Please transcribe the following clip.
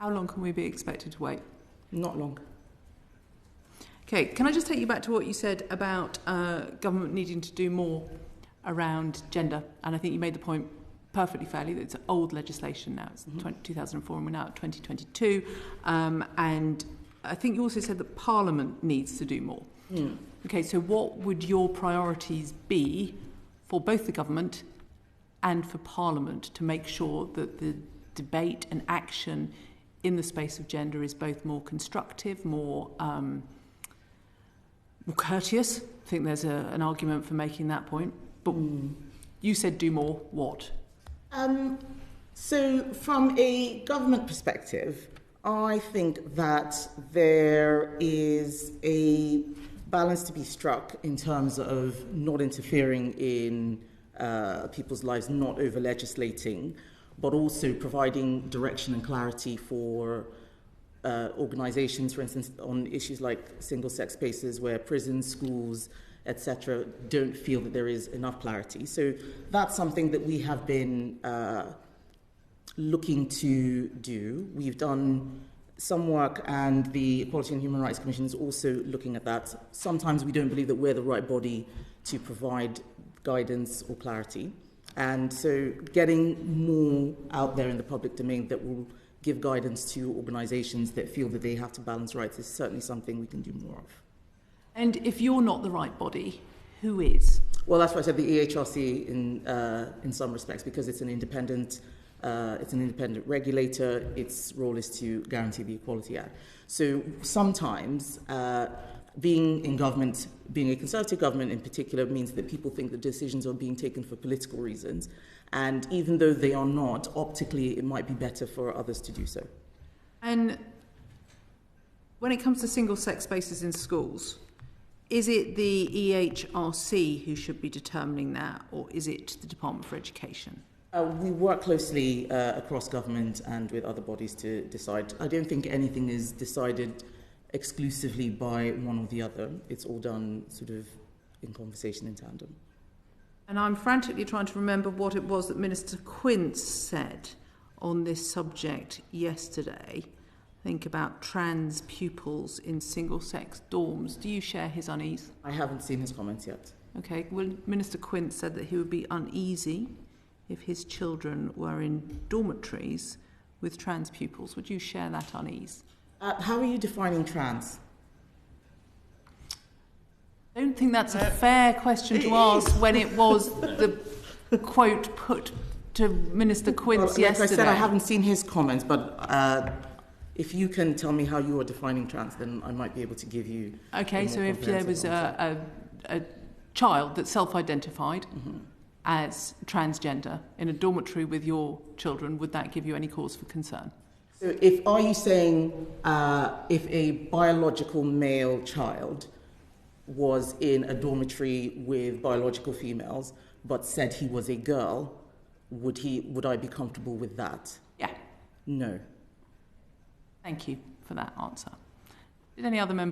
How long can we be expected to wait? Not long. Okay, can I just take you back to what you said about government needing to do more around gender? And I think you made the point perfectly fairly that it's old legislation now. It's 2004 and we're now at 2022. And I think you also said that Parliament needs to do more. Mm. Okay, so what would your priorities be for both the government and for Parliament to make sure that the debate and action in the space of gender is both more constructive, more courteous? I think there's an argument for making that point. But you said do more. What? So from a government perspective, I think that there is a balance to be struck in terms of not interfering in people's lives, not over-legislating, but also providing direction and clarity for organisations, for instance, on issues like single-sex spaces where prisons, schools, etc., don't feel that there is enough clarity. So that's something that we have been looking to do. We've done some work, and the Equality and Human Rights Commission is also looking at that. Sometimes we don't believe that we're the right body to provide guidance or clarity. And so getting more out there in the public domain that will give guidance to organisations that feel that they have to balance rights is certainly something we can do more of. And if you're not the right body, who is? Well, that's why I said the EHRC in some respects, because it's an independent regulator. Its role is to guarantee the Equality Act. So sometimes being in government, being a Conservative government in particular, means that people think that decisions are being taken for political reasons. And even though they are not, optically, it might be better for others to do so. And when it comes to single-sex spaces in schools, is it the EHRC who should be determining that, or is it the Department for Education? We work closely across government and with other bodies to decide. I don't think anything is decided exclusively by one or the other. It's all done sort of in conversation in tandem. And I'm frantically trying to remember what it was that Minister Quince said on this subject yesterday. Think about trans pupils in single-sex dorms. Do you share his unease? I haven't seen his comments yet. Okay, well, Minister Quince said that he would be uneasy if his children were in dormitories with trans pupils. Would you share that unease? How are you defining trans? I don't think that's a fair question to ask when it was the quote put to Minister Quince yesterday. Like I said, I haven't seen his comments, but if you can tell me how you are defining trans, then I might be able to give you. Okay, so if there was a child that self-identified as transgender in a dormitory with your children, would that give you any cause for concern? So are you saying if a biological male child was in a dormitory with biological females but said he was a girl, would I be comfortable with that? Yeah. No. Thank you for that answer. Did any other members